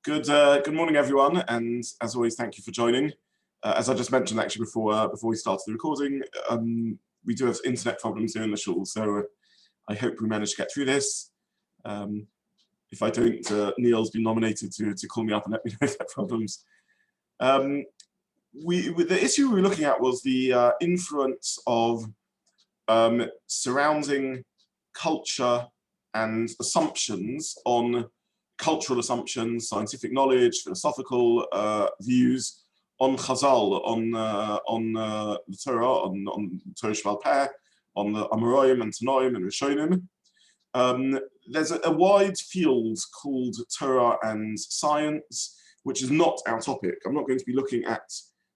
Good morning, everyone, and as always, thank you for joining. As I just mentioned, actually, before we started the recording, we do have internet problems here in the shul, so I hope we manage to get through this. If I don't, Neil's been nominated to call me up and let me know if there are problems. The issue we were looking at was the influence of surrounding culture and assumptions on cultural assumptions, scientific knowledge, philosophical views on Chazal, on the Torah, on Torah Sheba'al Peh, on the Amoraim and Tanoim and Rishonim. There's a wide field called Torah and science, which is not our topic. I'm not going to be looking at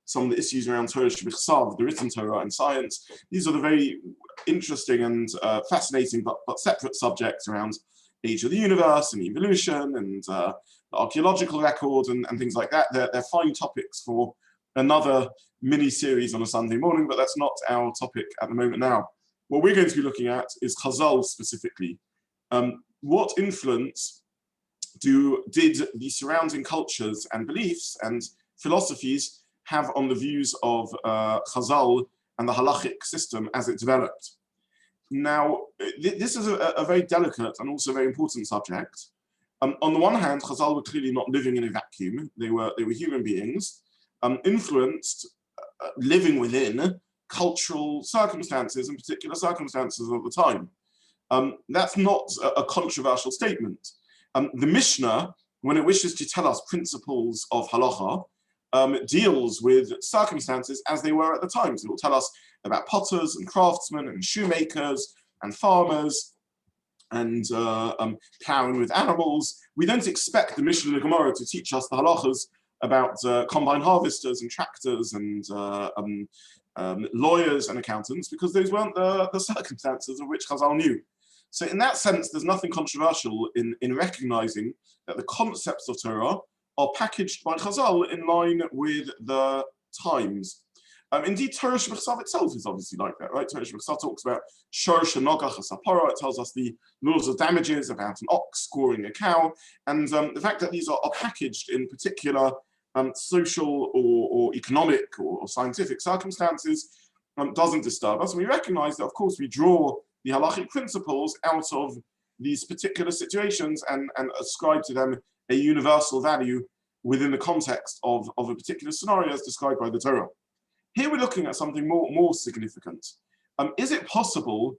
some of the issues around Torah Sheba'al, the written Torah and science. These are the very interesting and fascinating but separate subjects around age of the universe and evolution and the archaeological record and things like that. They're fine topics for another mini-series on a Sunday morning, but that's not our topic at the moment now. What we're going to be looking at is Chazal specifically. What influence did the surrounding cultures and beliefs and philosophies have on the views of Chazal and the halachic system as it developed? Now, this is a very delicate and also very important subject. On the one hand, Chazal were clearly not living in a vacuum. They were human beings, influenced, living within cultural circumstances and particular circumstances of the time. That's not a controversial statement. The Mishnah, when it wishes to tell us principles of halacha, deals with circumstances as they were at the time. So it will tell us about potters and craftsmen and shoemakers and farmers and plowing with animals. We don't expect the Mishnah and the Gemara to teach us the halachas about combine harvesters and tractors and lawyers and accountants, because those weren't the circumstances of which Chazal knew. So in that sense, there's nothing controversial in recognizing that the concepts of Torah are packaged by Chazal in line with the times. Indeed, Torah Sheba'al itself is obviously like that, right? Torah Sheba'al talks about Shor Shenogach HaSapara. It tells us the laws of damages about an ox scoring a cow, and the fact that these are packaged in particular social or economic or scientific circumstances doesn't disturb us. And we recognize that, of course, we draw the halachic principles out of these particular situations and ascribe to them a universal value within the context of a particular scenario as described by the Torah. Here we're looking at something more significant. Is it possible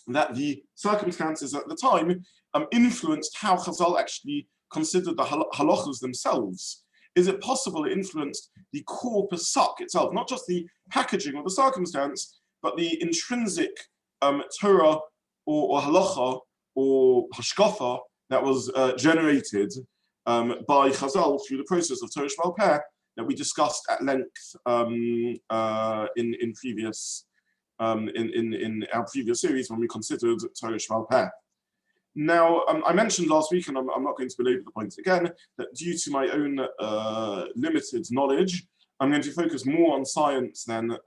that the circumstances at the time influenced how Chazal actually considered the halachas themselves? Is it possible it influenced the core pasuk itself, not just the packaging of the circumstance, but the intrinsic Torah or halacha or hashkafa that was generated by Chazal through the process of Torah Sheba'al Peh that we discussed at length in our previous series when we considered Torah Sheba'al Peh. Now, I mentioned last week, and I'm not going to belabor the point again, that due to my own limited knowledge, I'm going to focus more on science and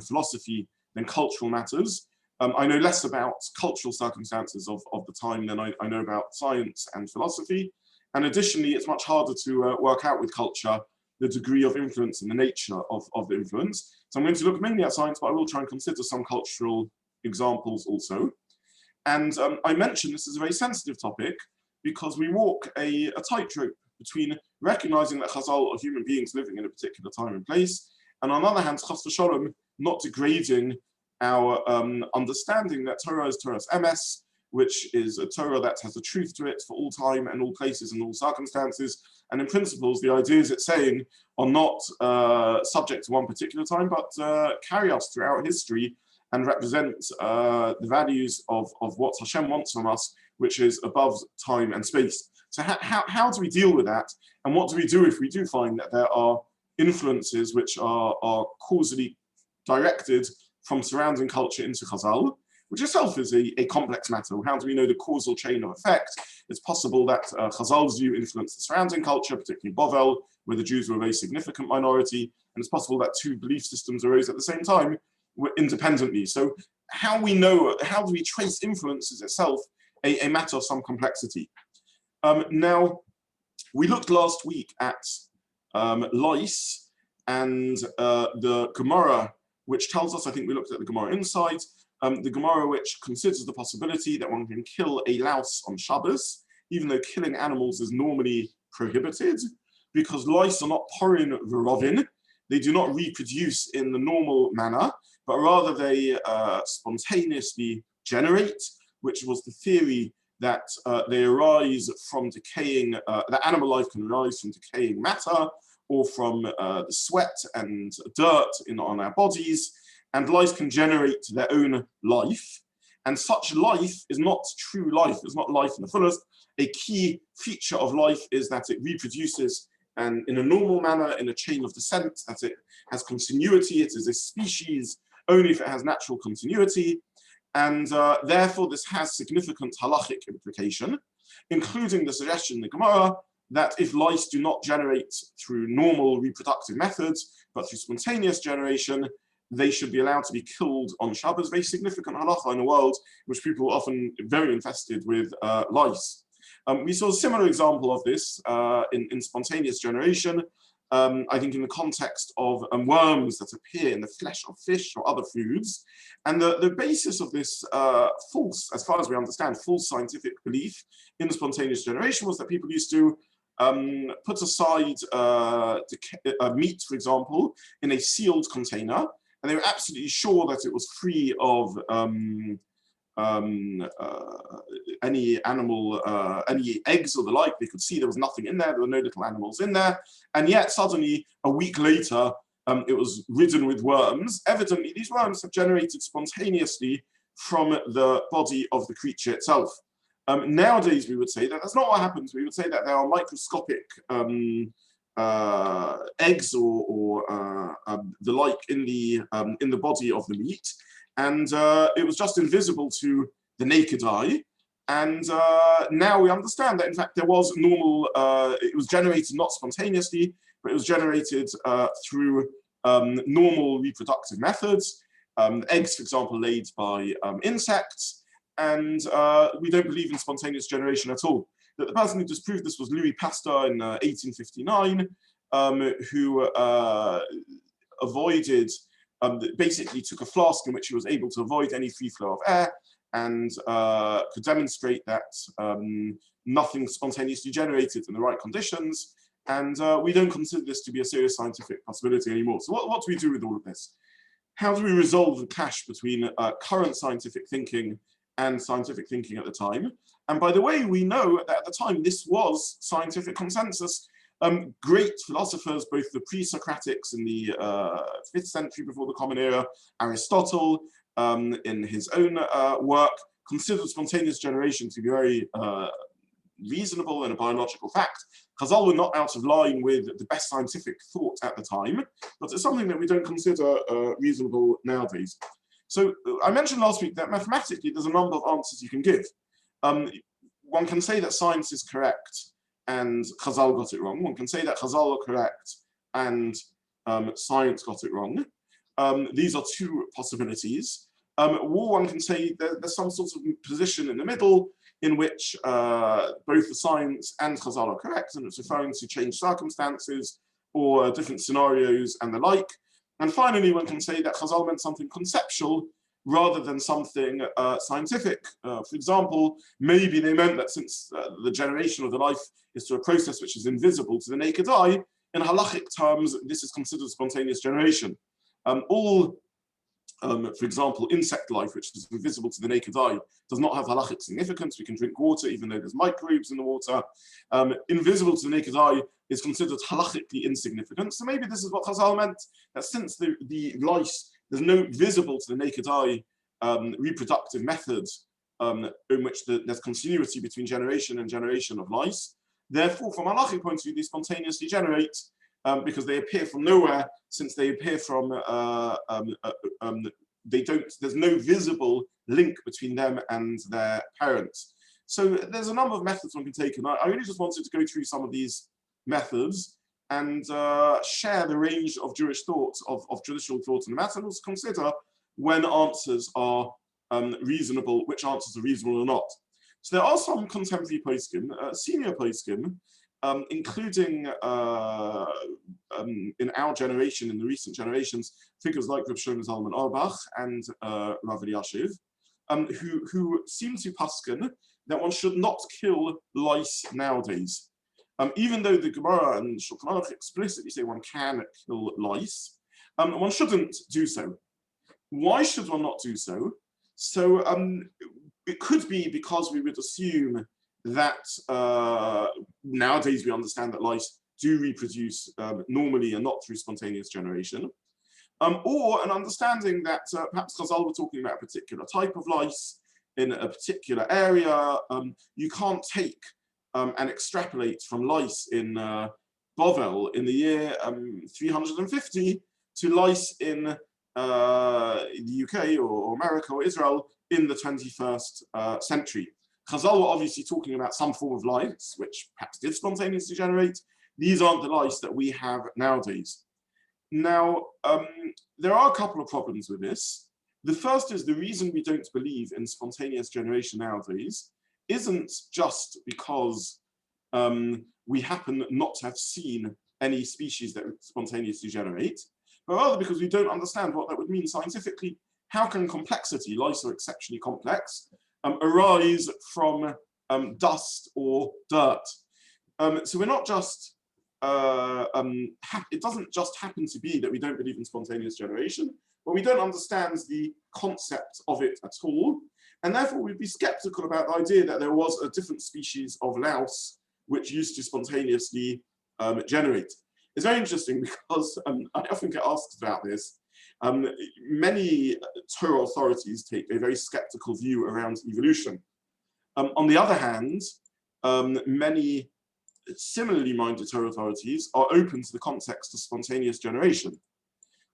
philosophy than cultural matters. I know less about cultural circumstances of the time than I know about science and philosophy. And additionally, it's much harder to work out with culture the degree of influence and the nature of the influence. So I'm going to look mainly at science, but I will try and consider some cultural examples also. And I mentioned this is a very sensitive topic because we walk a tightrope between recognizing that Chazal are human beings living in a particular time and place, and on the other hand, Chas v'Sholom, not degrading our understanding that Torah is Torah's emes, which is a Torah that has a truth to it for all time and all places and all circumstances. And in principles, the ideas it's saying are not subject to one particular time, but carry us throughout history and represent the values of what Hashem wants from us, which is above time and space. So how do we deal with that? And what do we do if we do find that there are influences which are causally directed from surrounding culture into Chazal, which itself is a complex matter. How do we know the causal chain of effect? It's possible that Chazal's view influenced the surrounding culture, particularly Bovel, where the Jews were a very significant minority, and it's possible that two belief systems arose at the same time independently. So how do we trace influences itself a matter of some complexity. Now, We looked last week at lice and the Gemara, which tells us, I think we looked at the Gemara inside, the Gemara which considers the possibility that one can kill a louse on Shabbos, even though killing animals is normally prohibited, because lice are not porin v'rovin. They do not reproduce in the normal manner, but rather they spontaneously generate, which was the theory that they arise from decaying, that animal life can arise from decaying matter or from the sweat and dirt on our bodies, and lice can generate their own life. And such life is not true life, it's not life in the fullest. A key feature of life is that it reproduces and in a normal manner, in a chain of descent, that it has continuity, it is a species only if it has natural continuity. And therefore, this has significant halachic implication, including the suggestion in the Gemara that if lice do not generate through normal reproductive methods, but through spontaneous generation, they should be allowed to be killed on Shabbos. Very significant halacha in a world in which people are often very infested with lice. We saw a similar example of this in spontaneous generation, I think in the context of worms that appear in the flesh of fish or other foods. And the basis of this false, as far as we understand, false scientific belief in spontaneous generation was that people used to put aside meat, for example, in a sealed container, and they were absolutely sure that it was free of any animal, any eggs or the like. They could see there was nothing in there, there were no little animals in there, and yet suddenly, a week later, it was ridden with worms. Evidently, these worms have generated spontaneously from the body of the creature itself. Nowadays, we would say that that's not what happens. We would say that there are microscopic eggs or the like in the body of the meat, and it was just invisible to the naked eye. And now we understand that in fact there was normal, it was generated not spontaneously, but it was generated through normal reproductive methods. Eggs, for example, laid by insects, and we don't believe in spontaneous generation at all. That the person who disproved this was Louis Pasteur in 1859, who avoided, basically took a flask in which he was able to avoid any free flow of air, and could demonstrate that nothing spontaneously generated in the right conditions. And we don't consider this to be a serious scientific possibility anymore. So what do we do with all of this? How do we resolve the clash between current scientific thinking and scientific thinking at the time? And by the way, we know that at the time this was scientific consensus. Great philosophers, both the pre-Socratics in the 5th century before the Common Era, Aristotle, in his own work, considered spontaneous generation to be very reasonable and a biological fact. Chazal were not out of line with the best scientific thought at the time, but it's something that we don't consider reasonable nowadays. So I mentioned last week that mathematically there's a number of answers you can give. One can say that science is correct and Chazal got it wrong. One can say that Chazal are correct and science got it wrong. These are two possibilities. Or one can say that there's some sort of position in the middle in which both the science and Chazal are correct, and it's referring to changed circumstances or different scenarios and the like. And finally, one can say that Chazal meant something conceptual rather than something scientific. For example, maybe they meant that since the generation of the life is through a process which is invisible to the naked eye, in halachic terms, this is considered spontaneous generation. For example, insect life, which is invisible to the naked eye, does not have halachic significance. We can drink water even though there's microbes in the water. Invisible to the naked eye is considered halachically insignificant. So maybe this is what Chazal meant, that since the lice, there's no visible to the naked eye reproductive methods in which there's continuity between generation and generation of lice. Therefore, from a halachic point of view, they spontaneously generate because they appear from nowhere, since they appear from, there's no visible link between them and their parents. So there's a number of methods one can take, and I really just wanted to go through some of these methods and share the range of Jewish thoughts, of traditional thoughts in the matter, and also consider when answers are reasonable, which answers are reasonable or not. So there are some contemporary poskim, senior poskim, including in our generation, in the recent generations, figures like Reb Shlomo Zalman Auerbach and Rav Elyashiv, who seem to paskin that one should not kill lice nowadays. Even though the Gemara and Shulchan Aruch explicitly say one can kill lice, one shouldn't do so. Why should one not do so? So it could be because we would assume that nowadays we understand that lice do reproduce normally and not through spontaneous generation, or an understanding that perhaps Chazal were talking about a particular type of lice in a particular area. You can't take and extrapolate from lice in Bovel in the year 350 to lice in the UK or America or Israel in the 21st century. Chazal were obviously talking about some form of lice, which perhaps did spontaneously generate. These aren't the lice that we have nowadays. Now, there are a couple of problems with this. The first is the reason we don't believe in spontaneous generation nowadays isn't just because we happen not to have seen any species that spontaneously generate, but rather because we don't understand what that would mean scientifically. How can complexity, lice are exceptionally complex, arise from dust or dirt? So we're not just, it doesn't just happen to be that we don't believe in spontaneous generation, but we don't understand the concept of it at all. And therefore we'd be skeptical about the idea that there was a different species of louse which used to spontaneously generate. It's very interesting because I often get asked about this. Many Torah authorities take a very skeptical view around evolution. On the other hand, many similarly minded Torah authorities are open to the context of spontaneous generation.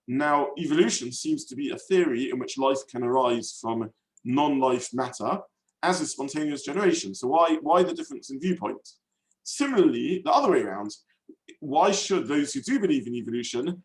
Now, evolution seems to be a theory in which life can arise from non-life matter, as is spontaneous generation. So why the difference in viewpoint? Similarly, the other way around, why should those who do believe in evolution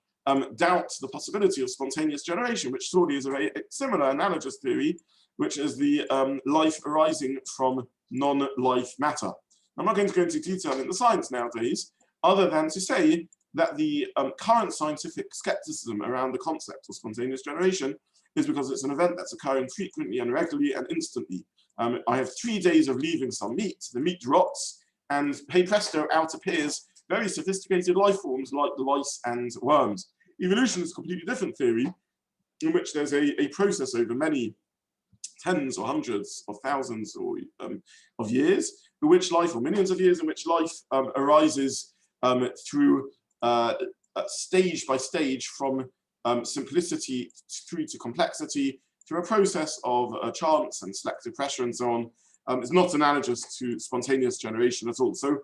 doubt the possibility of spontaneous generation, which surely is a very similar analogous theory, which is the life arising from non-life matter. I'm not going to go into detail in the science nowadays, other than to say that the current scientific skepticism around the concept of spontaneous generation is because it's an event that's occurring frequently and regularly and instantly. I have 3 days of leaving some meat, the meat rots, and hey presto, out appears very sophisticated life forms like the lice and worms. Evolution is a completely different theory in which there's a process over many tens or hundreds of thousands or of years, in which life, or millions of years, in which life arises through stage by stage from simplicity through to complexity, through a process of chance and selective pressure and so on. Is not analogous to spontaneous generation at all. So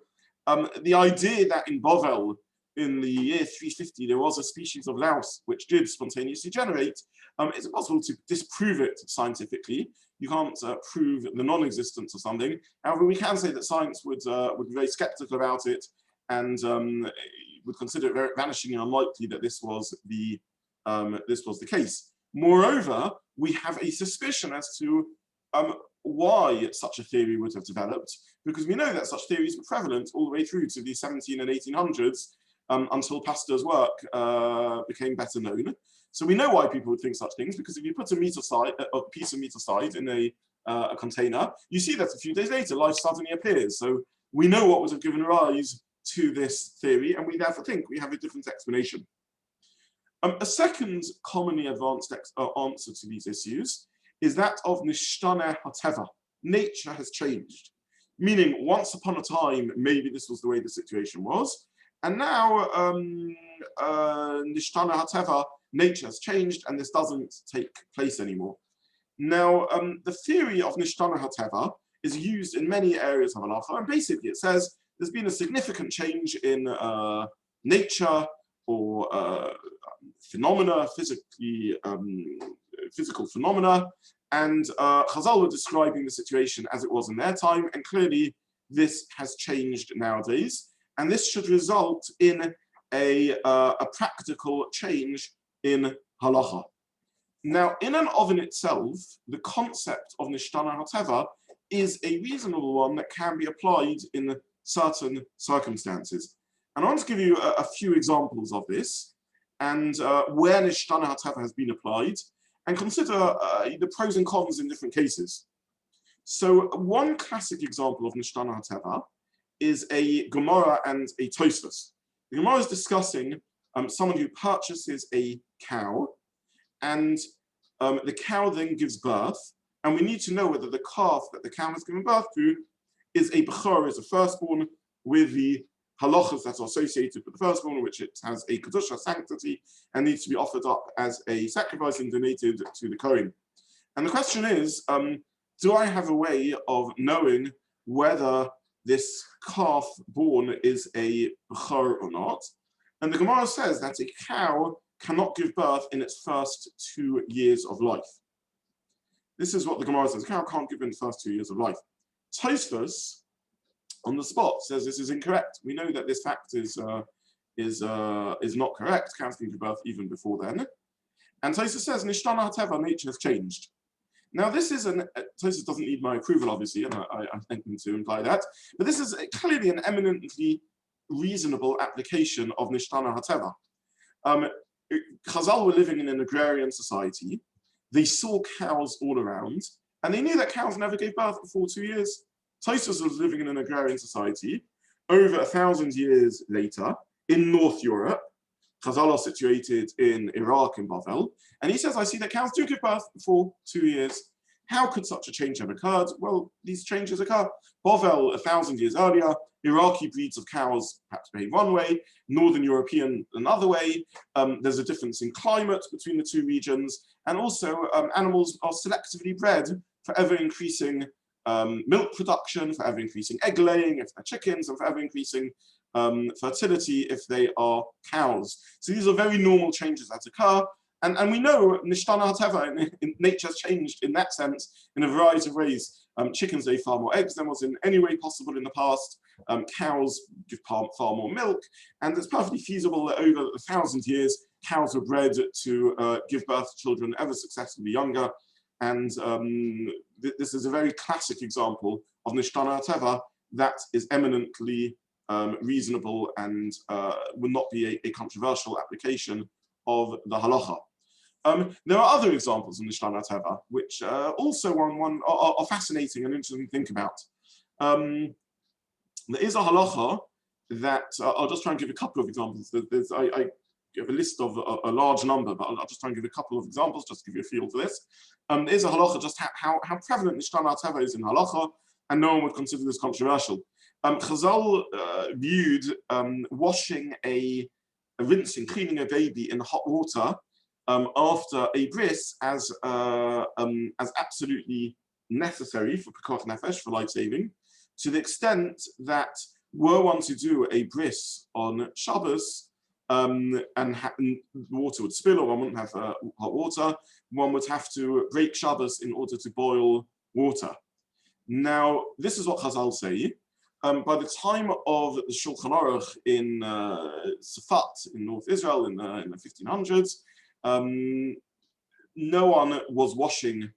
the idea that in Bovel, in the year 350, there was a species of louse which did spontaneously generate, it's impossible to disprove it scientifically. You can't prove the non-existence of something. However, we can say that science would be very skeptical about it and would consider it very vanishingly unlikely that this was the case. Moreover, we have a suspicion as to why such a theory would have developed, because we know that such theories were prevalent all the way through to the 1700s and 1800s until Pasteur's work became better known. So we know why people would think such things, because if you put a piece of meat aside in a container, you see that a few days later life suddenly appears. So we know what would have given rise to this theory, and we therefore think we have a different explanation. A second commonly advanced answer to these issues is that of nishtana hateva. Nature has changed. Meaning, once upon a time, maybe this was the way the situation was, and now nishtana hateva, nature has changed, and this doesn't take place anymore. Now, the theory of nishtana hateva is used in many areas of halacha, and basically it says there's been a significant change in nature or phenomena, physical phenomena, and Chazal were describing the situation as it was in their time, and clearly this has changed nowadays, and this should result in a practical change in halacha. Now, in and of itself, the concept of nishtana hateva is a reasonable one that can be applied in certain circumstances. And I want to give you a few examples of this, and where Nishtana HaTeva has been applied, and consider the pros and cons in different cases. So one classic example of Nishtana HaTeva is a Gemara and a Tosfos. The Gemara is discussing someone who purchases a cow, and the cow then gives birth, and we need to know whether the calf that the cow has given birth to is a bechor, is a firstborn, with the halachas that are associated with the firstborn, which it has a kedusha, sanctity, and needs to be offered up as a sacrifice and donated to the Kohen. And the question is, do I have a way of knowing whether this calf born is a bechor or not? And the Gemara says that a cow cannot give birth in its first 2 years of life. This is what the Gemara says. A cow can't give in the first 2 years of life. Tosfos, on the spot, says this is incorrect. We know that this fact is not correct. Cows can give birth even before then. And Tosfos says, Nishtana HaTeva, nature has changed. Now, this is Tosfos doesn't need my approval, obviously, and I think him to imply that, but this is clearly an eminently reasonable application of Nishtana HaTeva. Chazal were living in an agrarian society. They saw cows all around, and they knew that cows never gave birth before 2 years. Tosfos was living in an agrarian society over 1,000 years later in North Europe. Chazal are situated in Iraq, in Bavel, and he says, I see that cows do give birth before 2 years. How could such a change have occurred? Well, these changes occur. Bavel, 1,000 years earlier, Iraqi breeds of cows perhaps behave one way, Northern European another way. There's a difference in climate between the two regions, and also animals are selectively bred for ever-increasing milk production, for ever-increasing egg laying if they're chickens, and for ever-increasing fertility if they are cows. So these are very normal changes that occur. And we know Nishtana HaTeva in nature has changed in that sense in a variety of ways. Chickens lay far more eggs than was in any way possible in the past. Cows give far more milk. And it's perfectly feasible that over 1,000 years, cows were bred to give birth to children ever successively younger. And this is a very classic example of Nishtana HaTeva that is eminently reasonable and will not be a controversial application of the halacha. There are other examples in Nishtana HaTeva which also are fascinating and interesting to think about. There is a halacha that I'll just try and give a couple of examples. I give a list of a large number, but I'll just try and give a couple of examples just to give you a feel for this. There is a halacha just how prevalent Nishtana HaTeva is in halacha, and no one would consider this controversial. Chazal viewed washing rinsing, cleaning a baby in hot water after a bris as absolutely necessary for pekuach nefesh, for life saving, to the extent that were one to do a bris on Shabbos and water would spill, or one wouldn't have hot water, one would have to break Shabbos in order to boil water. Now, this is what Chazal say. By the time of the Shulchan Aruch in Safat in North Israel in the 1500s, no one was washing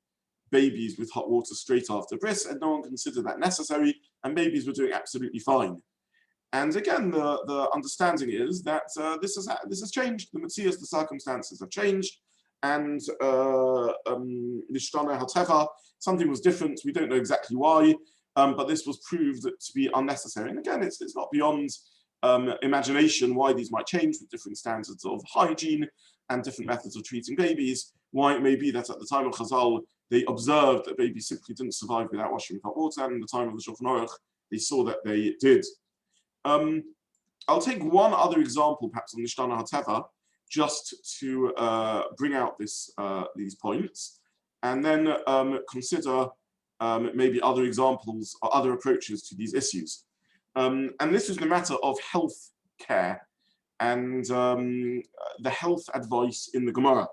babies with hot water straight after bris, and no one considered that necessary, and babies were doing absolutely fine. And again, the understanding is that this has changed. The Metzias, the circumstances have changed, and Nishtana HaTeva, something was different. We don't know exactly why. But this was proved to be unnecessary. And again, it's not beyond imagination why these might change with different standards of hygiene and different methods of treating babies. Why it may be that at the time of Chazal, they observed that babies simply didn't survive without washing with hot water, and at the time of the Shulchan Aruch, they saw that they did. I'll take one other example, perhaps on Nishtana HaTeva, just to bring out these points, and then consider maybe other examples or other approaches to these issues. And this is the matter of health care and the health advice in the Gemara.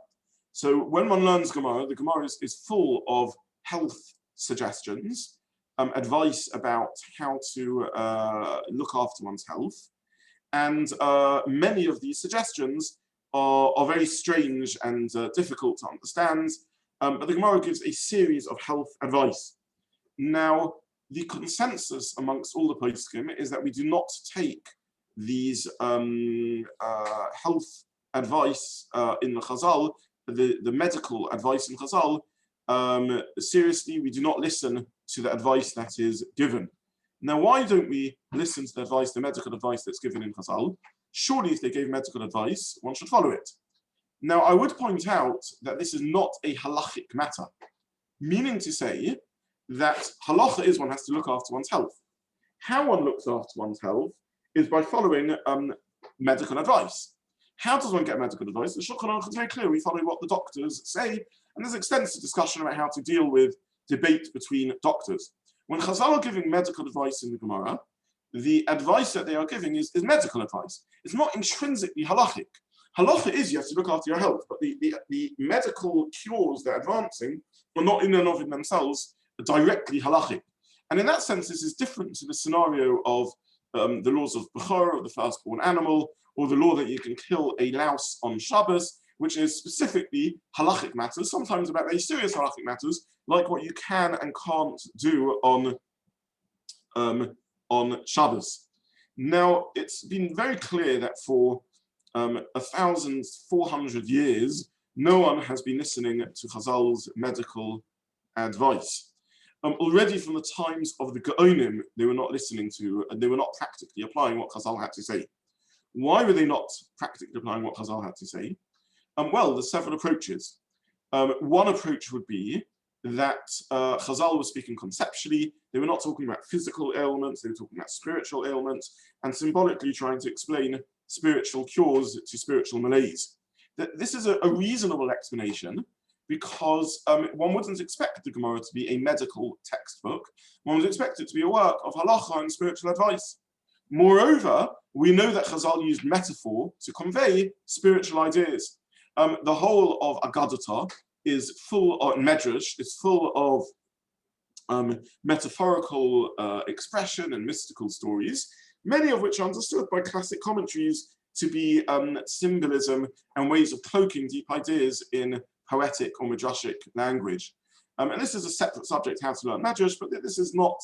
So when one learns Gemara, the Gemara is full of health suggestions, advice about how to look after one's health. And many of these suggestions are very strange and difficult to understand. But the Gemara gives a series of health advice. Now, the consensus amongst all the poskim is that we do not take these health advice in the Chazal, the medical advice in Chazal, seriously. We do not listen to the advice that is given. Now, why don't we listen to the advice, the medical advice that's given in Chazal? Surely if they gave medical advice, one should follow it. Now, I would point out that this is not a halachic matter, meaning to say that halacha is one has to look after one's health. How one looks after one's health is by following medical advice. How does one get medical advice? The Shulchan Aruch is very clear. We follow what the doctors say, and there's extensive discussion about how to deal with debate between doctors. When Chazal are giving medical advice in the Gemara, the advice that they are giving is medical advice. It's not intrinsically halachic. Halacha is you have to look after your health, but the medical cures they're advancing are not in and of themselves directly halachic. And in that sense, this is different to the scenario of the laws of Bechor, of the firstborn animal, or the law that you can kill a louse on Shabbos, which is specifically halachic matters, sometimes about very serious halachic matters, like what you can and can't do on Shabbos. Now, it's been very clear that for 1,400 years, no one has been listening to Chazal's medical advice. Already from the times of the Gaonim, they were not listening to, and they were not practically applying what Chazal had to say. Why were they not practically applying what Chazal had to say? Well, there's several approaches. One approach would be that Chazal was speaking conceptually. They were not talking about physical ailments, they were talking about spiritual ailments, and symbolically trying to explain spiritual cures to spiritual malaise. This is a reasonable explanation, because one wouldn't expect the Gemara to be a medical textbook. One would expect it to be a work of halacha and spiritual advice. Moreover, we know that Chazal used metaphor to convey spiritual ideas. The whole of Agadata is full of medrash, is full of metaphorical expression and mystical stories, many of which are understood by classic commentaries to be symbolism and ways of cloaking deep ideas in poetic or midrashic language. And this is a separate subject, how to learn medrash, but this is not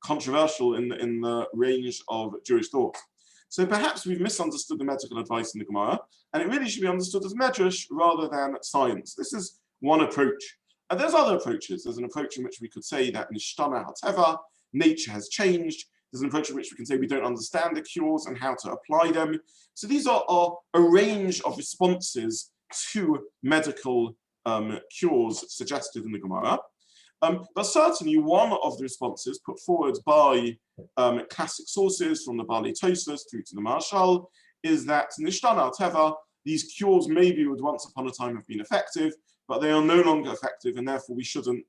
controversial in the range of Jewish thought. So perhaps we've misunderstood the medical advice in the Gemara, and it really should be understood as medrash rather than science. This is one approach. And there's other approaches. There's an approach in which we could say that nishtana hateva, nature has changed. There's an approach in which we can say we don't understand the cures and how to apply them. So these are a range of responses to medical cures suggested in the Gemara. But certainly one of the responses put forward by classic sources from the Baalei Tosfos through to the Marshal is that nishtana teva, these cures maybe would once upon a time have been effective, but they are no longer effective, and therefore we shouldn't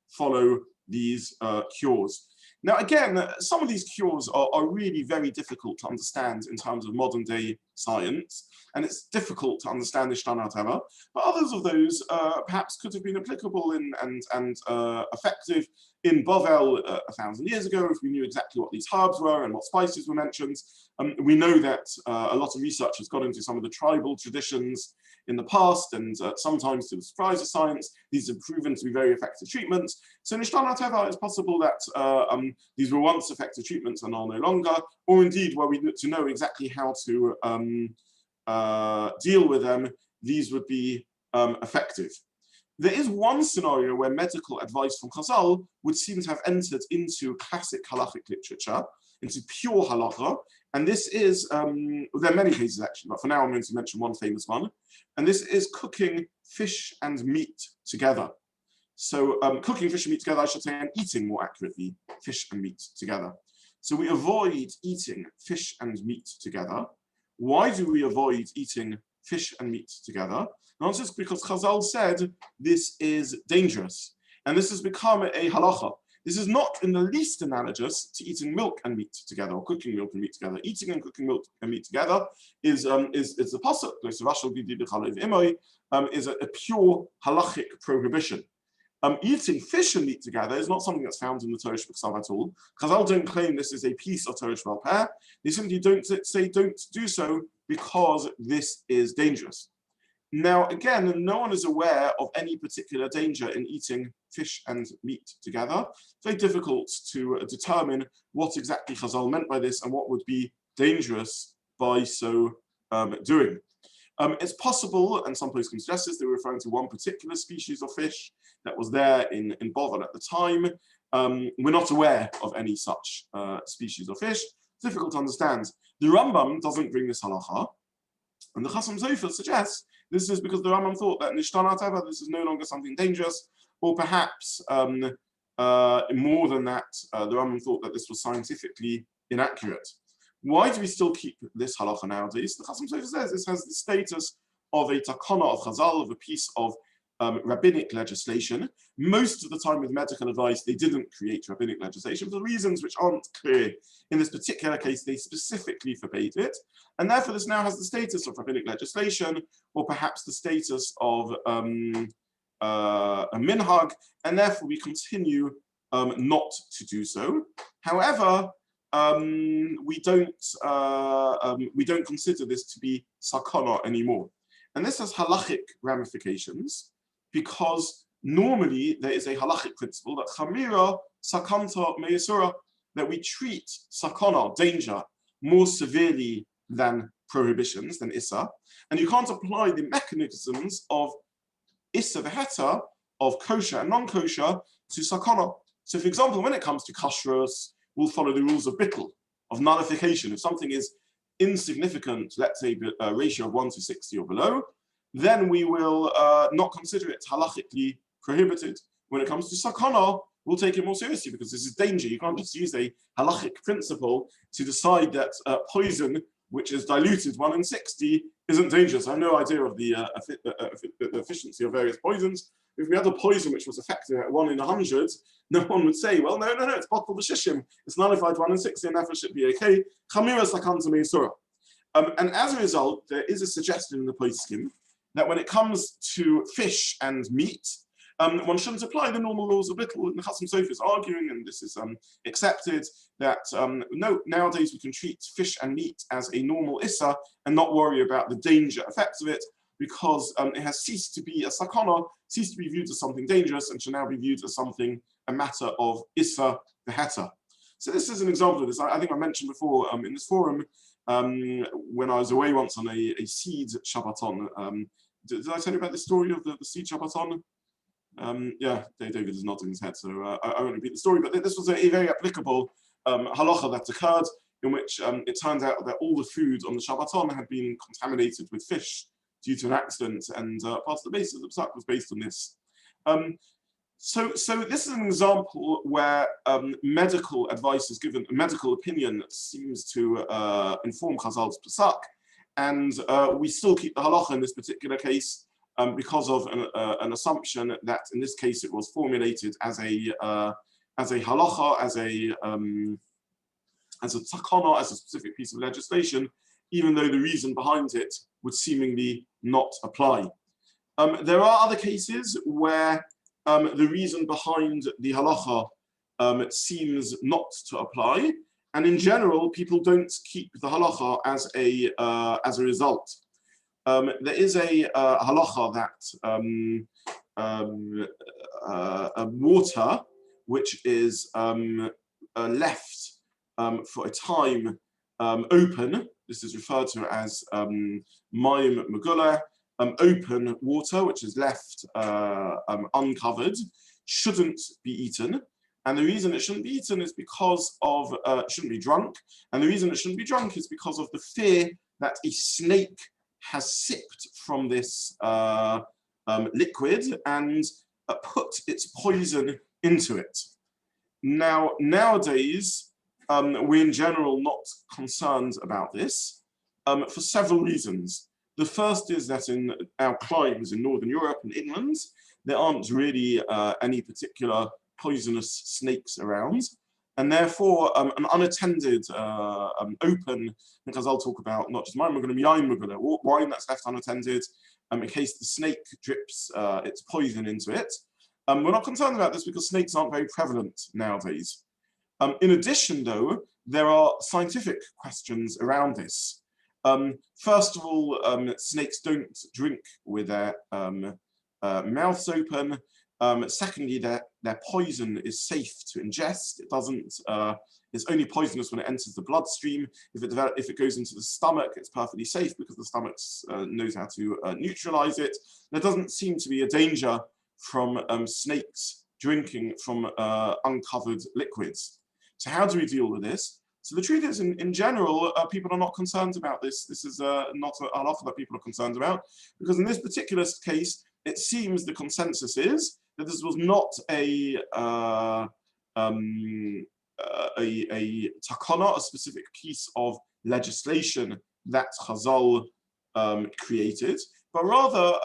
follow these cures. Now, again, some of these cures are really very difficult to understand in terms of modern day science, and it's difficult to understand nishtana teva, but others of those perhaps could have been applicable and effective in Bovel 1,000 years ago, if we knew exactly what these herbs were and what spices were mentioned. We know that a lot of research has got into some of the tribal traditions in the past, and sometimes to the surprise of science, these have proven to be very effective treatments. So nishtana teva, it's possible that these were once effective treatments and are no longer, or indeed, were we to know exactly how to deal with them, these would be effective. There is one scenario where medical advice from Chazal would seem to have entered into classic halachic literature, into pure halacha, and this is, there are many cases actually, but for now I'm going to mention one famous one, and this is cooking fish and meat together. So cooking fish and meat together, I should say, and eating more accurately, fish and meat together. So we avoid eating fish and meat together. Why do we avoid eating fish and meat together? The answer is because Chazal said this is dangerous. And this has become a halacha. This is not in the least analogous to eating milk and meat together, or cooking milk and meat together. Eating and cooking milk and meat together is the pasuk, is a pure halachic prohibition. Eating fish and meat together is not something that's found in the Torah Shebiksav at all. Chazal don't claim this is a piece of Torah Shebal Peh. They simply don't say don't do so because this is dangerous. Now, again, no one is aware of any particular danger in eating fish and meat together. It's very difficult to determine what exactly Chazal meant by this and what would be dangerous by so doing. It's possible, and some places can suggest this, they were referring to one particular species of fish that was there in Bovan at the time. We're not aware of any such species of fish. It's difficult to understand. The Rambam doesn't bring this halacha, and the Chasam Sofer suggests this is because the Rambam thought that Nishtana Teva, this is no longer something dangerous, or perhaps more than that, the Rambam thought that this was scientifically inaccurate. Why do we still keep this halacha nowadays? The Chasam Sofer says this has the status of a takana of Chazal, of a piece of rabbinic legislation. Most of the time with medical advice, they didn't create rabbinic legislation for reasons which aren't clear. In this particular case, they specifically forbade it. And therefore, this now has the status of rabbinic legislation, or perhaps the status of a minhag, and therefore we continue not to do so. However, we don't consider this to be sakana anymore. And this has halachic ramifications, because normally there is a halachic principle that chamira sakanta meyasura, that we treat sakana, danger, more severely than prohibitions, than issa, and you can't apply the mechanisms of issa v'heta, of kosher and non-kosher, to sakana. So for example, when it comes to kashrus, we'll follow the rules of bittul, of nullification. If something is insignificant, let's say a ratio of 1 to 60 or below, then we will not consider it halachically prohibited. When it comes to sakana, we'll take it more seriously because this is danger. You can't just use a halachic principle to decide that poison, which is diluted 1 in 60, isn't dangerous. I have no idea of the efficiency of various poisons. If we had a poison which was effective at 1 in 100, no one would say, well, no, it's bottled b'shishim. It's nullified 1 in 60, and therefore it should be okay. Chamira sakanta meisura. And as a result, there is a suggestion in the poskim that when it comes to fish and meat, one shouldn't apply the normal laws of bittul. And the Chasam Sofer is arguing, and this is accepted, that no, nowadays we can treat fish and meat as a normal issa and not worry about the danger effects of it, because it has ceased to be a sakana, ceased to be viewed as something dangerous, and should now be viewed as something, a matter of issa v'heta. So this is an example of this. I think I mentioned before in this forum, when I was away once on a seed Shabbaton. Did I tell you about the story of the seed Shabbaton? Yeah, David is nodding his head, so I won't repeat the story, but this was a very applicable halacha that occurred, in which it turns out that all the food on the Shabbaton had been contaminated with fish due to an accident, and part of the basis of the psak was based on this. So this is an example where medical advice is given, medical opinion seems to inform Chazal's psak, and we still keep the halacha in this particular case because of an assumption that in this case it was formulated as a halacha, as a takana, as a specific piece of legislation, even though the reason behind it would seemingly not apply. There are other cases where the reason behind the halacha seems not to apply, and in general, people don't keep the halacha as a result. There is a halacha that water which is left for a time open, this is referred to as mayim megula, open water which is left uncovered, shouldn't be eaten. And the reason it shouldn't be eaten is because of, shouldn't be drunk. And the reason it shouldn't be drunk is because of the fear that a snake has sipped from this liquid and put its poison into it. Now, nowadays, we're in general not concerned about this for several reasons. The first is that in our climes in Northern Europe and England, there aren't really any particular poisonous snakes around, and therefore an unattended, open, because I'll talk about not just wine, we're going to be wine that's left unattended, in case the snake drips its poison into it. We're not concerned about this because snakes aren't very prevalent nowadays. In addition, though, there are scientific questions around this. First of all, snakes don't drink with their mouths open. Secondly, their poison is safe to ingest. It doesn't. It's only poisonous when it enters the bloodstream. If it goes into the stomach, it's perfectly safe because the stomach knows how to neutralize it. There doesn't seem to be a danger from snakes drinking from uncovered liquids. So how do we deal with this? So the truth is, in general, people are not concerned about this. This is not an offer that people are concerned about, because in this particular case, it seems the consensus is that this was not a takana, a specific piece of legislation that Chazal created, but rather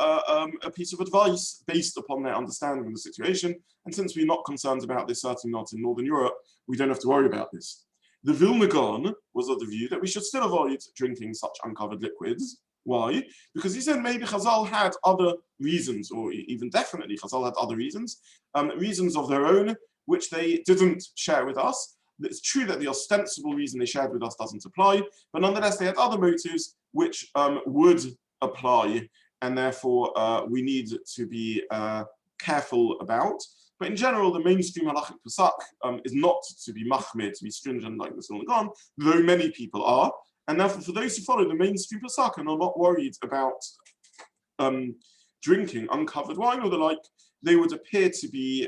a piece of advice based upon their understanding of the situation. And since we're not concerned about this, certainly not in Northern Europe, we don't have to worry about this. The Vilna Gaon was of the view that we should still avoid drinking such uncovered liquids. Why? Because he said maybe Chazal had other reasons, or even definitely Chazal had other reasons, reasons of their own, which they didn't share with us. It's true that the ostensible reason they shared with us doesn't apply, but nonetheless they had other motives which would apply, and therefore we need to be careful about. But in general, the mainstream halachic pasuk is not to be machmir, to be stringent like the Vilna Gaon, though many people are. And therefore, for those who follow the mainstream pasuk and are not worried about drinking uncovered wine or the like, they would appear to be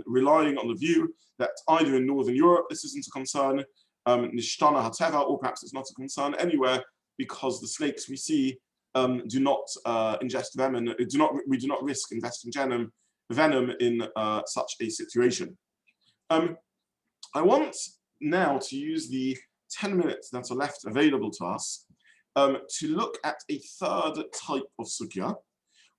relying on the view that either in Northern Europe this isn't a concern, nishtana hateva, or perhaps it's not a concern anywhere, because the snakes we see do not ingest venom, we do not risk ingesting venom in such a situation. I want now to use the 10 minutes that are left available to us to look at a third type of sugya,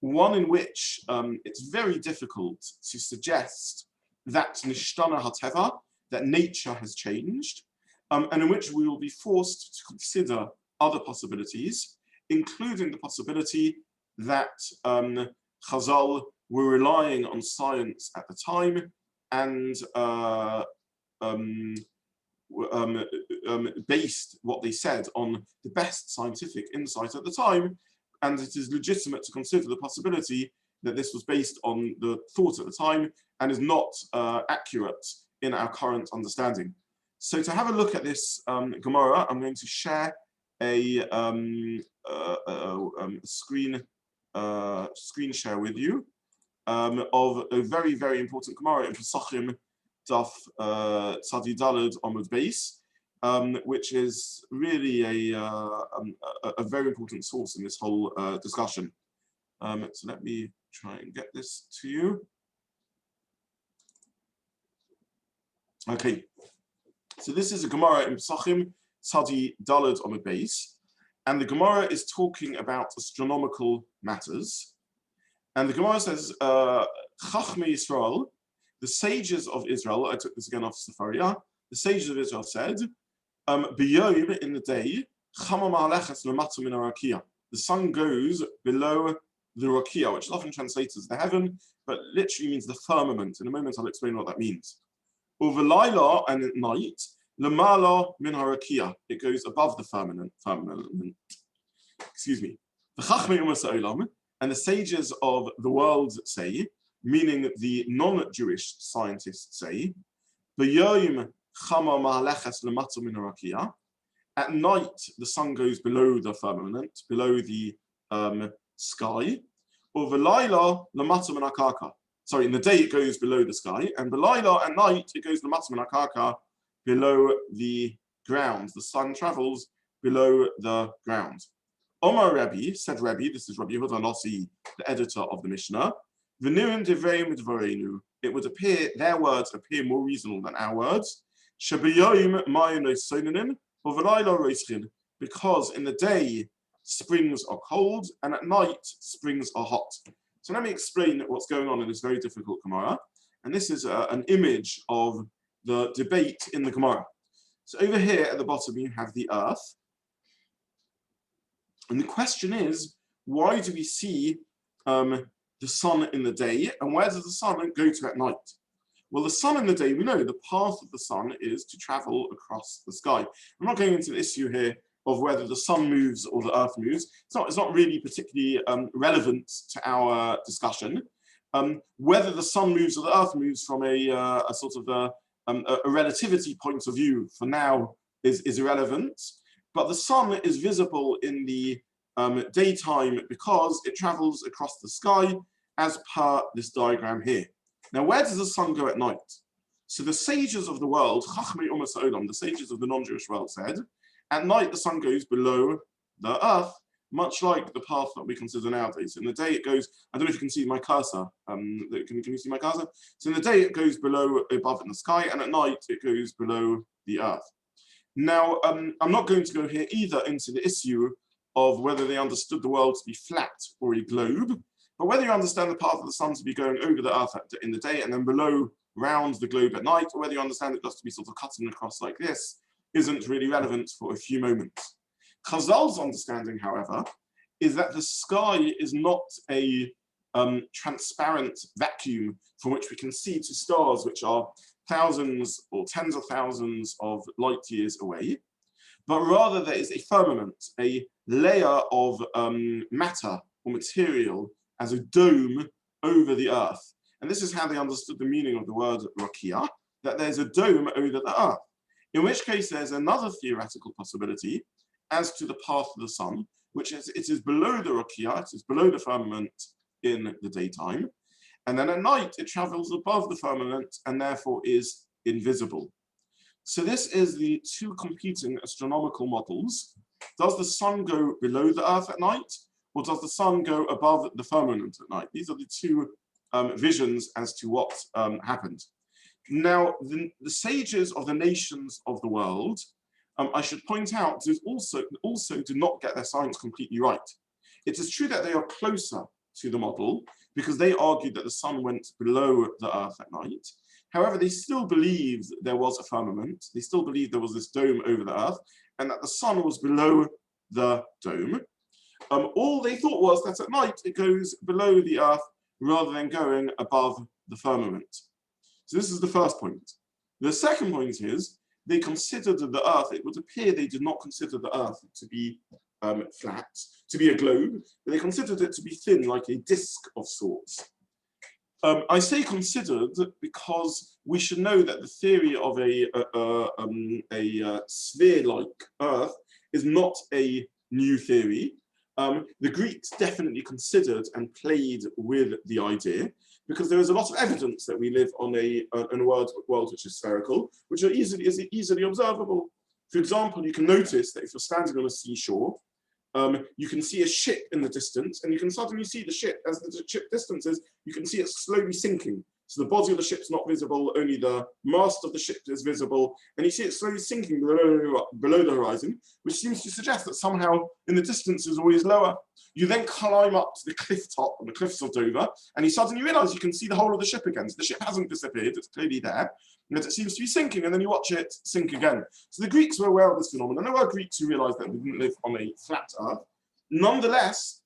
one in which it's very difficult to suggest that nishtana hateva, that nature has changed, and in which we will be forced to consider other possibilities, including the possibility that Chazal were relying on science at the time and based what they said on the best scientific insight at the time, and it is legitimate to consider the possibility that this was based on the thought at the time and is not accurate in our current understanding. So to have a look at this Gemara, I'm going to share a screen share with you of a very, very important Gemara in Pesachim Daf Tzadi Daled Amud Beis, which is really a very important source in this whole discussion. So let me try and get this to you. Okay, so this is a Gemara in Pesachim Tzadi Daled Amud Beis, and the Gemara is talking about astronomical matters. And the Gemara says, Chachmei Yisrael, the sages of Israel, I took this again off Sefaria, the sages of Israel said, B'yom, in the day, Chama ma'aleches lemata min harakia. The sun goes below the rakia, which is often translated as the heaven, but literally means the firmament. In a moment, I'll explain what that means. Uvelayla, and at night, lemala min harakia. It goes above the firmament. Excuse me. The Chachmei Umas Olam, and the sages of the world say, meaning the non-Jewish scientists say, B'yom chama ma'aleches lemata min harakia. At night, the sun goes below the firmament, below the sky. Or v'layla lemata min hakarka. Sorry, in the day it goes below the sky, and v'layla at night it goes lemata min hakarka, below the ground. The sun travels below the ground. Omar Rabbi, said Rabbi, this is Rabbi Yehuda Nossi, the editor of the Mishnah, V'nuim devreim d'vareinu. It would appear, their words appear more reasonable than our words. Shebeyoim mayim lo'sonenim, or v'layla roischin. Because in the day, springs are cold, and at night, springs are hot. So let me explain what's going on in this very difficult Gemara. And this is an image of the debate in the Gemara. So over here at the bottom, you have the earth. And the question is, why do we see the sun in the day, and where does the sun go to at night? Well, the sun in the day, we know the path of the sun is to travel across the sky. I'm not going into the issue here of whether the sun moves or the earth moves. It's not really particularly relevant to our discussion. Whether the sun moves or the earth moves from a sort of a relativity point of view for now is irrelevant, but the sun is visible in the daytime because it travels across the sky as per this diagram here. Now, where does the sun go at night? So the sages of the world, Chachmei Umas Ha'olam, the sages of the non-Jewish world said, at night the sun goes below the earth, much like the path that we consider nowadays. In the day it goes, I don't know if you can see my cursor. Can you see my cursor? So in the day it goes below, above in the sky, and at night it goes below the earth. Now, I'm not going to go here either into the issue of whether they understood the world to be flat or a globe, but whether you understand the path of the sun to be going over the earth in the day and then below round the globe at night, or whether you understand it just to be sort of cutting across like this, isn't really relevant for a few moments. Chazal's understanding, however, is that the sky is not a transparent vacuum from which we can see to stars which are thousands or tens of thousands of light years away, but rather there is a firmament, a layer of matter or material as a dome over the earth. And this is how they understood the meaning of the word rakia, that there's a dome over the earth. In which case there's another theoretical possibility as to the path of the sun, which is it is below the rakia, it is below the firmament in the daytime, and then at night it travels above the firmament and therefore is invisible. So this is the two competing astronomical models. Does the sun go below the earth at night, or does the sun go above the firmament at night? These are the two visions as to what happened. Now, the sages of the nations of the world, I should point out, also do not get their science completely right. It is true that they are closer to the model because they argued that the sun went below the earth at night. However, they still believed there was a firmament. They still believed there was this dome over the earth and that the sun was below the dome. All they thought was that at night it goes below the earth rather than going above the firmament. So this is the first point. The second point is they considered the earth, it would appear they did not consider the earth to be flat, to be a globe, but they considered it to be thin, like a disc of sorts. I say considered because we should know that the theory of a sphere-like earth is not a new theory. The Greeks definitely considered and played with the idea because there is a lot of evidence that we live on a world which is spherical, which is easily observable. For example, you can notice that if you're standing on a seashore, you can see a ship in the distance, and you can suddenly see the ship, as the ship distances, you can see it slowly sinking. So the body of the ship's not visible, only the mast of the ship is visible, and you see it slowly sinking below the horizon, which seems to suggest that somehow in the distance is always lower. You then climb up to the cliff top on the cliffs of Dover, and you suddenly realize you can see the whole of the ship again. So the ship hasn't disappeared, it's clearly there, and it seems to be sinking, and then you watch it sink again. So the Greeks were aware of this phenomenon. There were Greeks who realized that we didn't live on a flat earth. Nonetheless,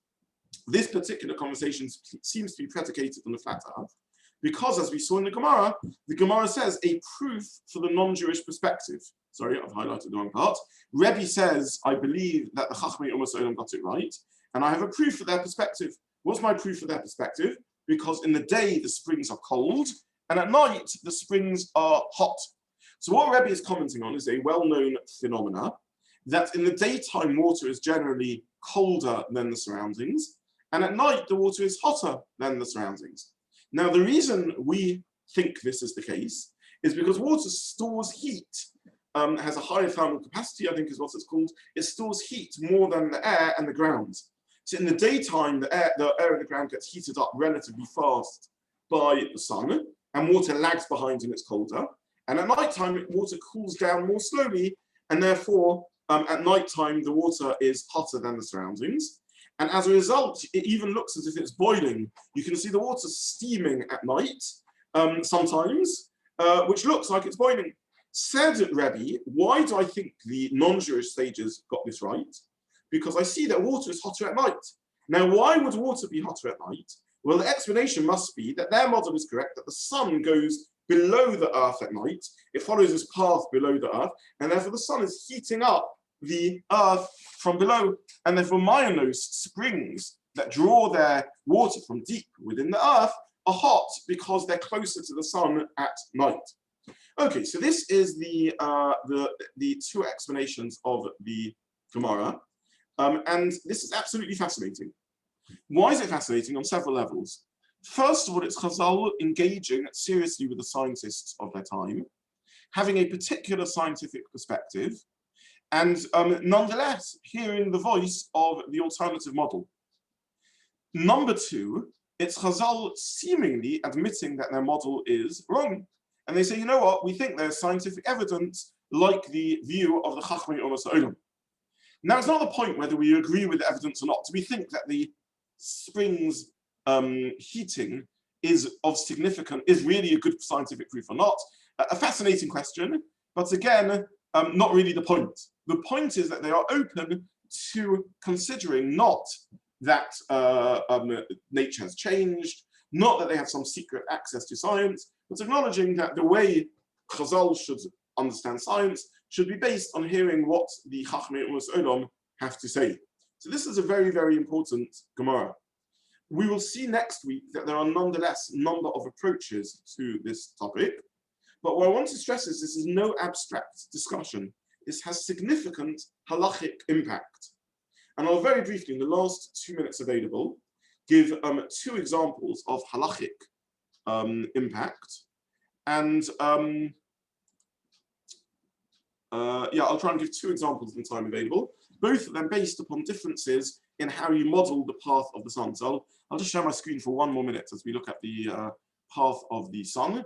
this particular conversation seems to be predicated on the flat earth, because as we saw in the Gemara says a proof for the non-Jewish perspective. Sorry, I've highlighted the wrong part. Rebbe says, I believe that the Chachmei Umas Ha'olam got it right, and I have a proof for their perspective. What's my proof for their perspective? Because in the day, the springs are cold, and at night, the springs are hot. So what Rebbe is commenting on is a well-known phenomena that in the daytime, water is generally colder than the surroundings, and at night, the water is hotter than the surroundings. Now, the reason we think this is the case is because water stores heat, has a higher thermal capacity, I think is what it's called. It stores heat more than the air and the ground. So in the daytime, the air and the ground gets heated up relatively fast by the sun, and water lags behind and it's colder. And at nighttime, water cools down more slowly, and therefore, at nighttime, the water is hotter than the surroundings. And as a result, it even looks as if it's boiling. You can see the water steaming at night, sometimes, which looks like it's boiling. Said Rebbe, why do I think the non-Jewish sages got this right? Because I see that water is hotter at night. Now, why would water be hotter at night? Well, the explanation must be that their model is correct, that the sun goes below the earth at night. It follows its path below the earth, and therefore the sun is heating up the earth from below. And therefore Mayanos springs that draw their water from deep within the earth are hot because they're closer to the sun at night. Okay, so this is the two explanations of the Gemara, and this is absolutely fascinating. Why is it fascinating? On several levels. First of all, it's Chazal engaging seriously with the scientists of their time, having a particular scientific perspective, and nonetheless hearing the voice of the alternative model. Number two, it's Chazal seemingly admitting that their model is wrong. And they say, you know what, we think there's scientific evidence like the view of the Chachmei Umas Ha'olam. Now, it's not the point whether we agree with the evidence or not. Do we think that the spring's heating is really a good scientific proof or not? A fascinating question, but again, not really the point. The point is that they are open to considering not that nature has changed, not that they have some secret access to science, but acknowledging that the way Chazal should understand science should be based on hearing what the Chachmei Umas Ha'olam have to say. So this is a very, very important Gemara. We will see next week that there are nonetheless a number of approaches to this topic. But what I want to stress is this is no abstract discussion. This has significant halachic impact. And I'll very briefly, in the last 2 minutes available, give two examples of halachic impact. And I'll try and give two examples in the time available, both of them based upon differences in how you model the path of the sun. So I'll just share my screen for 1 more minute as we look at the path of the sun,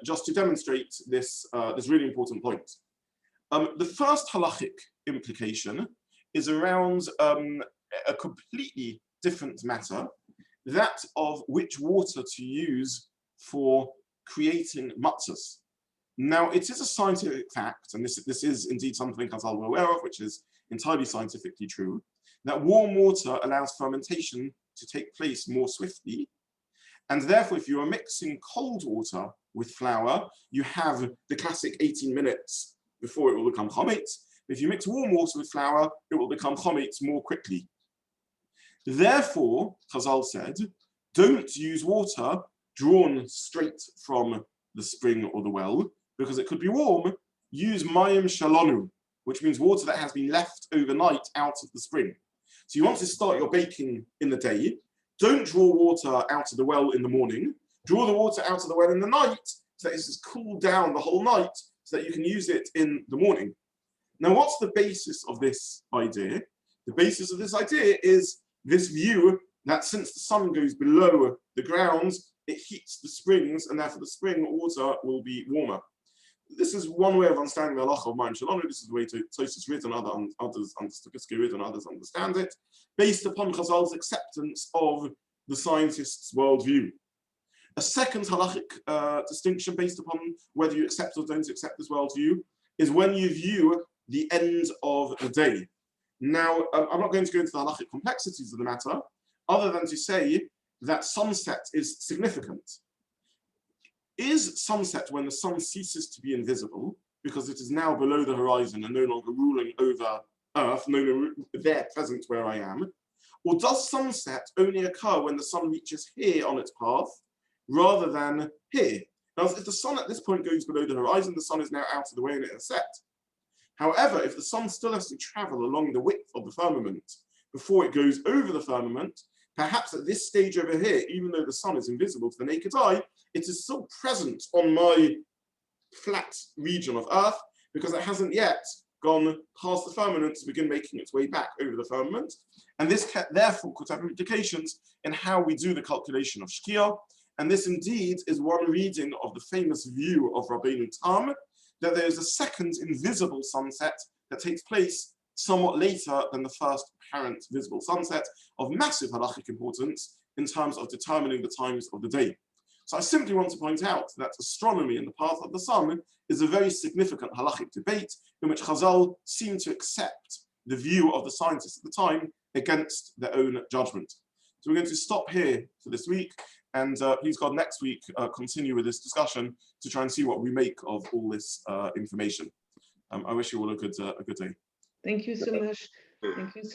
just to demonstrate this, this really important point. The first halachic implication is around a completely different matter, that of which water to use for creating matzahs. Now, it is a scientific fact, and this is indeed something Chazal were aware of, which is entirely scientifically true, that warm water allows fermentation to take place more swiftly. And therefore, if you are mixing cold water with flour, you have the classic 18 minutes before it will become chometz. If you mix warm water with flour, it will become chometz more quickly. Therefore, Chazal said, don't use water drawn straight from the spring or the well, because it could be warm. Use mayim shalonu, which means water that has been left overnight out of the spring. So you want to start your baking in the day. Don't draw water out of the well in the morning. Draw the water out of the well in the night, so that it's just cooled down the whole night, so that you can use it in the morning. Now, what's the basis of this idea? The basis of this idea is this view that since the sun goes below the ground, it heats the springs, and therefore the spring water will be warmer. This is one way of understanding the halacha of mayim shalonu. This is the way Tosfos Rid and others understand it, based upon Chazal's acceptance of the scientist's worldview. A second halachic distinction based upon whether you accept or don't accept this worldview is when you view the end of the day. Now, I'm not going to go into the halachic complexities of the matter, other than to say that sunset is significant. Is sunset when the sun ceases to be invisible, because it is now below the horizon and no longer ruling over Earth, no longer there present where I am? Or does sunset only occur when the sun reaches here on its path, rather than here? Now, if the sun at this point goes below the horizon, the sun is now out of the way and it has set. However, if the sun still has to travel along the width of the firmament before it goes over the firmament, perhaps at this stage over here, even though the sun is invisible to the naked eye, it is still present on my flat region of Earth, because it hasn't yet gone past the firmament to begin making its way back over the firmament. And this therefore could have implications in how we do the calculation of Shkia. And this indeed is one reading of the famous view of Rabbeinu Tam, that there is a second invisible sunset that takes place somewhat later than the first apparent visible sunset, of massive halachic importance in terms of determining the times of the day. So I simply want to point out that astronomy and the path of the sun is a very significant halachic debate in which Chazal seem to accept the view of the scientists at the time against their own judgment. So we're going to stop here for this week, and please God, next week continue with this discussion to try and see what we make of all this information. I wish you all a good day. Thank you so much. Thank you so much.